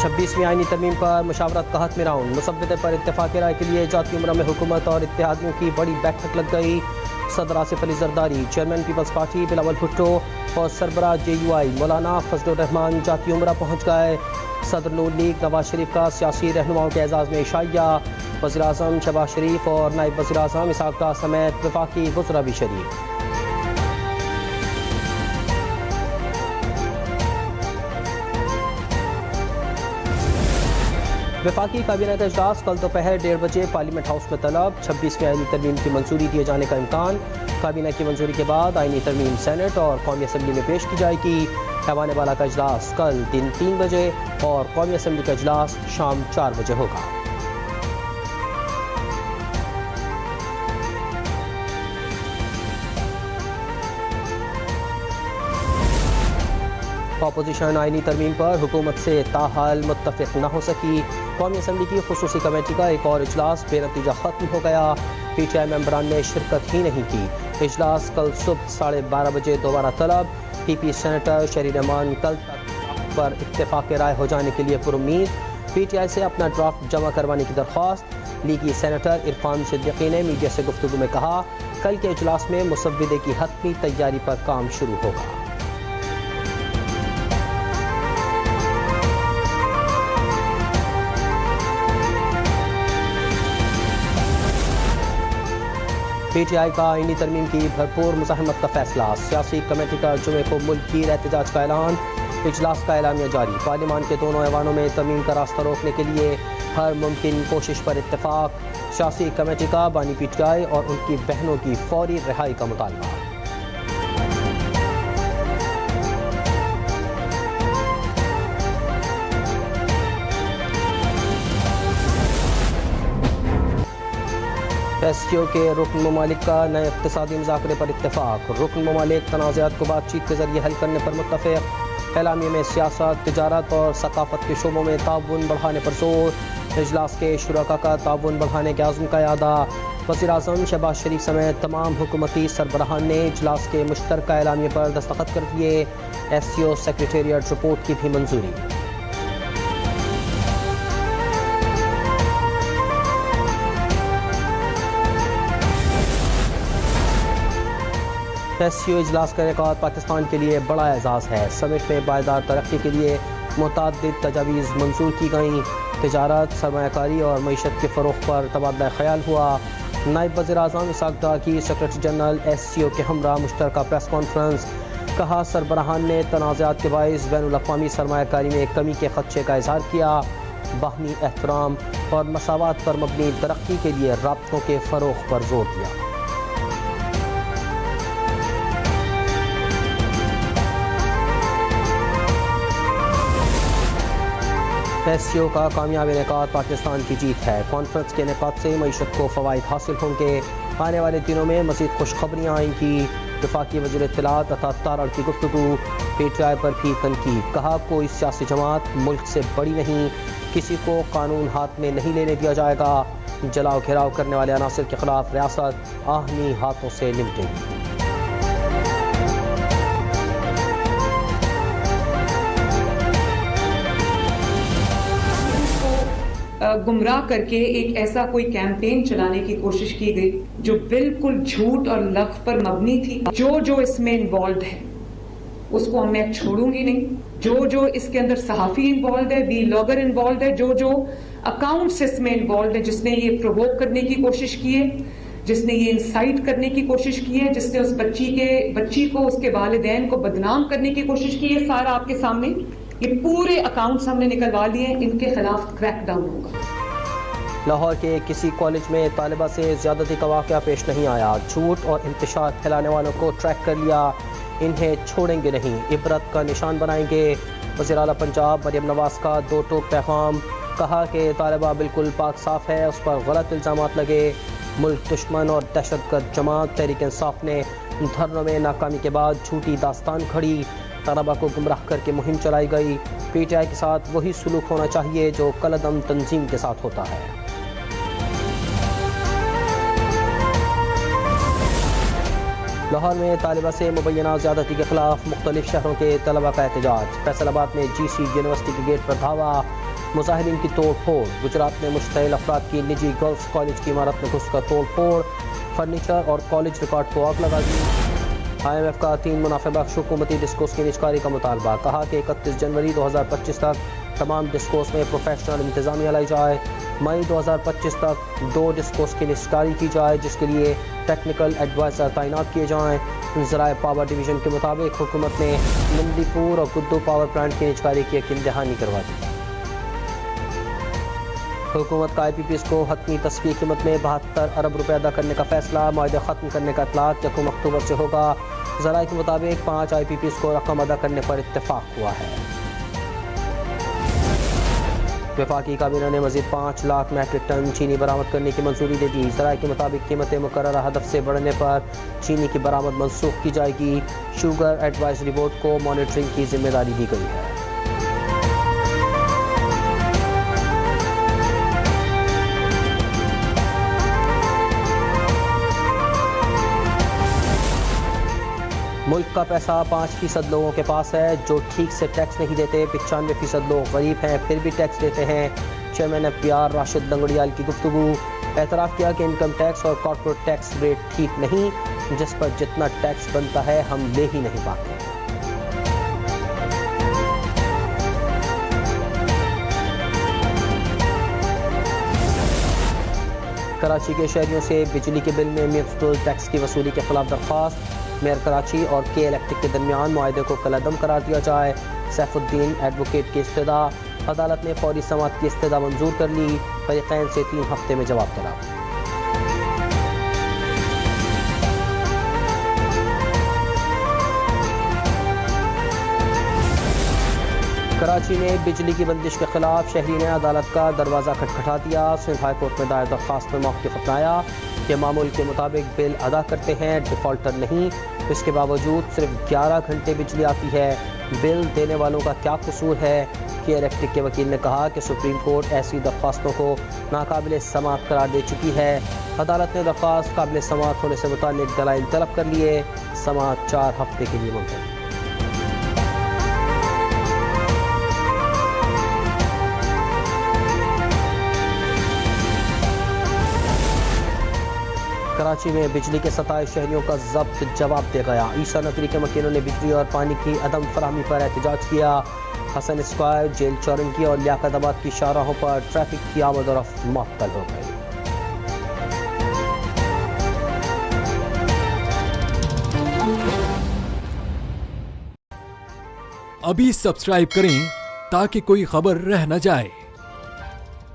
26वीं आईनी तरमीम पर मुशावरत का हतमी राउंड। मुसव्वदे पर इत्तेफाक राय के लिए जाती उम्र में हुकूमत और इत्तेहादियों की बड़ी बैठक लग गई। सदर आसिफ अली जरदारी, चेयरमैन पीपल्स पार्टी बिलावल भुट्टो और सरबराह JUI मौलाना फजलुर रहमान जाती उम्र पहुँच गए। सदर नून लीग नवाज शरीफ का सियासी रहनुमाओं के एजाज़ में इशाइया। वज़ीर आज़म शहबाज शरीफ और नायब वज़ीर आज़म इसहाक डार समेत वफाकी वज़रा भी शरीक। वफाकी काबीना का इजलास कल दोपहर 1:30 बजे पार्लियामेंट हाउस में तलब। 26वीं आईनी तरमीम की मंजूरी दिए जाने का इम्कान। काबीना की मंजूरी के बाद आईनी तरमीम सेनेट और कौमी असम्बली में पेश की जाएगी। ऐवान बाला का इजलास कल दिन 3 बजे और कौमी असम्बली का इजलास शाम 4 बजे होगा। अपोजिशन आईनी तरमीम पर हुकूमत से ताहाल मुत्तफिक न हो सकी। कौमी असम्बली की खुसूसी कमेटी का एक और इजलास बेनतीजा खत्म हो गया। PTI मेंबरान ने शिरकत ही नहीं की। इजलास कल सुबह 12:30 बजे दोबारा तलब। PP सेनेटर शहरी रहमान कल तक पर इत्तेफाक राय हो जाने के लिए पुरुम्मीद। PTI से अपना ड्राफ्ट जमा करवाने की दरख्वास्त। लीगी सेनेटर इरफान सिद्दीकी ने मीडिया से गुफ्तगू में कहा, कल के इजलास में मुसव्वदे की हतमी तैयारी पर काम शुरू होगा। PTI का आईनी तरमीम की भरपूर मुज़ाहमत का फैसला। सियासी कमेटी का जुमे को मुल्क की एहतजाज का ऐलान। इजलास का एलामिया जारी। पार्लियामान के दोनों ऐवानों में तरमीम का रास्ता रोकने के लिए हर मुमकिन कोशिश पर इत्तेफाक। सियासी कमेटी का बानी PTI और उनकी बहनों की फौरी रिहाई का मुतालबा। SCO के रुकन ममालिक का नए इक़्तिसादी मुज़ाकरे पर इत्तेफाक। रुकन ममालिक तनाज़ात को बातचीत के जरिए हल करने पर मुत्तफ़िक़। एलामिये में सियासत, तिजारत और सकाफ़त के शोबों में ताउन बढ़ाने पर जोर। इजलास के शुरका का ताउन बढ़ाने के आज़म का यादा। वज़ीर आज़म शहबाज शरीफ समेत तमाम हुकूमती सरबराहान ने इजलास के मुश्तरका एलामिये पर दस्तखत कर दिए। SCO सेक्रेटेरिएट रिपोर्ट की भी मंजूरी। SCO इजलास का इनेकाद पाकिस्तान के लिए बड़ा एजाज़ है। समिट में पायदार तरक्की के लिए मुतअद्दिद तजावीज़ मंजूर की गईं। तिजारत, सरमायाकारी और मईशत के फ़रोग़ पर तबादला ख़याल हुआ। नायब वज़ीर आज़म इसहाक डार की सेक्रेटरी जनरल SCO के हमरा मुश्तरका प्रेस कॉन्फ्रेंस। कहा, सरबराहान ने तनाज़ात के बाइस बैनुल अक़वामी सरमायाकारी में कमी के ख़दशे का इज़हार किया। बाहमी एहतराम और मसावात पर मबनी तरक्की के लिए राब्तों के फ़रोग़ पर जोर दिया। SCO का कामयाब इनेकाद पाकिस्तान की जीत है। कॉन्फ्रेंस के इनेकाद से मईशत को फ़वाइद हासिल होंगे। आने वाले दिनों में मज़ीद खुशखबरियाँ आएंगी। वफाकी वज़ीर इत्तलात अता तारड़ की गुफ्तगू। PTI पर भी तनकीद। कहा, कोई सियासी जमात मुल्क से बड़ी नहीं, किसी को कानून हाथ में नहीं लेने दिया जाएगा। जलाओ घेराव करने वाले अनासिर के खिलाफ रियासत आहमी हाथों से निपटेगी। गुमराह करके एक ऐसा कोई कैंपेन चलाने की कोशिश की गई जो बिल्कुल झूठ और लफ पर मबनी थी। जो इसमें इन्वॉल्व है उसको मैं छोड़ूंगी नहीं। जो इसके अंदर सहाफी इन्वॉल्व है, व्लॉगर इन्वॉल्व है, जो अकाउंट्स इसमें इन्वॉल्व है, जिसने ये प्रोवोक करने की कोशिश की है, जिसने ये इंसाइट करने की कोशिश की है, जिसने उस बच्ची को उसके वालिदैन को बदनाम करने की कोशिश की है, सारा आपके सामने ये पूरे अकाउंट्स हमने निकलवा लिए। इनके खिलाफ क्रैक डाउन होगा। लाहौर के किसी कॉलेज में तालिबा से ज़्यादती का वाक़या पेश नहीं आया। झूठ और इंतशार फैलाने वालों को ट्रैक कर लिया। इन्हें छोड़ेंगे नहीं, इबरत का निशान बनाएंगे। वज़ीर आला पंजाब मरियम नवाज का दो टोक पैगाम। कहा कि तालिबा बिल्कुल पाक साफ है, उस पर गलत इल्ज़ामात लगे। मुल्क दुश्मन और दहशतगर्द जमात तहरीक इंसाफ ने धरनों में नाकामी के बाद झूठी दास्तान खड़ी। तलबा को गुमराह करके मुहिम चलाई गई। PTI के साथ वही सलूक होना चाहिए जो कलदम तंजीम के साथ होता है। लाहौर में तालिबा से मुबैना ज़्यादती के खिलाफ मुख्तलिफ शहरों के तलबा का एहतजाज। फैसलाबाद में GC यूनिवर्सिटी के गेट पर धावा। मुजाहिरीन की तोड़ फोड़। गुजरात में मुश्तइल अफराद की निजी गर्ल्स कॉलेज की इमारत में घुसकर तोड़ फोड़, फर्नीचर और कॉलेज रिकॉर्ड को आग लगा दी। IMF का 3 मुनाफे बख्श हुकूमती डिस्कोर्स की निजकारी का मुतालबा। कहा कि 31 जनवरी 2025 तक तमाम डिस्कोर्स में प्रोफेशनल इंतजामिया लाई जाए। मई 2025 तक 2 डिस्कोर्स की निजकारी की जाए, जिसके लिए टेक्निकल एडवाइज़र तैनात किए जाएँ। ज़राए पावर डिवीज़न के मुताबिक हुकूमत ने नंदीपुर और गुड्डू पावर प्लांट की निजकारी की यकीन दहानी करवा दी। हुकूमत का IPPs को हतमी तस्वीर कीमत में 72 अरब रुपये अदा करने का फैसला। मुआहदा ख़त्म करने का इतलाक़ 1 अक्टूबर से होगा। ज़राए के मुताबिक 5 IPPs को रकम अदा करने पर इत्तेफाक हुआ है। वफाकी काबीना ने मज़ीद 5 लाख मैट्रिक टन चीनी बरामद करने की मंजूरी दे दी। ज़राए के मुताबिक कीमतें मुकर्ररा हदफ से बढ़ने पर चीनी की बरामद मनसूख की जाएगी। शुगर एडवाइजरी बोर्ड को मॉनिटरिंग की जिम्मेदारी दी गई है। मुल्क का पैसा 5% लोगों के पास है जो ठीक से टैक्स नहीं देते। 95% लोग गरीब हैं फिर भी टैक्स देते हैं। चेयरमैन FPR राशिद लंगड़ियाल की गुफ्तगू। एतराफ़ किया कि इनकम टैक्स और कॉर्पोरेट टैक्स रेट ठीक नहीं, जिस पर जितना टैक्स बनता है हम ले ही नहीं पाते। कराची के शहरियों से बिजली के बिल में म्युनिसिपल टैक्स की वसूली के खिलाफ दरख्वास्त। मेयर कराची और के इलेक्ट्रिक के दरमियान मुआहदे को कलअदम करार दिया जाए। सैफुद्दीन एडवोकेट की इस्तदा। अदालत ने फौरी समाअत की इस्तदा मंजूर कर ली। फरीक़ैन से 3 हफ्ते में जवाब तलब। कराची में बिजली की बंदिश के खिलाफ शहरी ने अदालत का दरवाज़ा खटखटा दिया। सिंध हाई कोर्ट में दायर दरख्वास्त में मौक़िफ़ अपनाया कि मामूल के मुताबिक बिल अदा करते हैं, डिफ़ॉल्टर नहीं। इसके बावजूद सिर्फ 11 घंटे बिजली आती है। बिल देने वालों का क्या कसूर है? के इलेक्ट्रिक के वकील ने कहा कि सुप्रीम कोर्ट ऐसी दरख्वास्तों को नाकाबिल समाअत करार दे चुकी है। अदालत ने दरख्वास्त काबिल समाअत होने से मुताल्लिक़ दलाइल तलब कर लिए। समाअत 4 हफ्ते के लिए मुलतवी। कराची में बिजली के 27 शहरियों का जब्त जवाब दे गया। ईसा नगरी के मकीनों ने बिजली और पानी की अदम फराहमी पर एहतजाज किया। हसन स्क्वायर, जेल चौरंगी और लियाकताबाद की शाहराहों पर ट्रैफिक की आमद और रफ्त मुअत्तल हो गई। अभी सब्सक्राइब करें ताकि कोई खबर रह न जाए।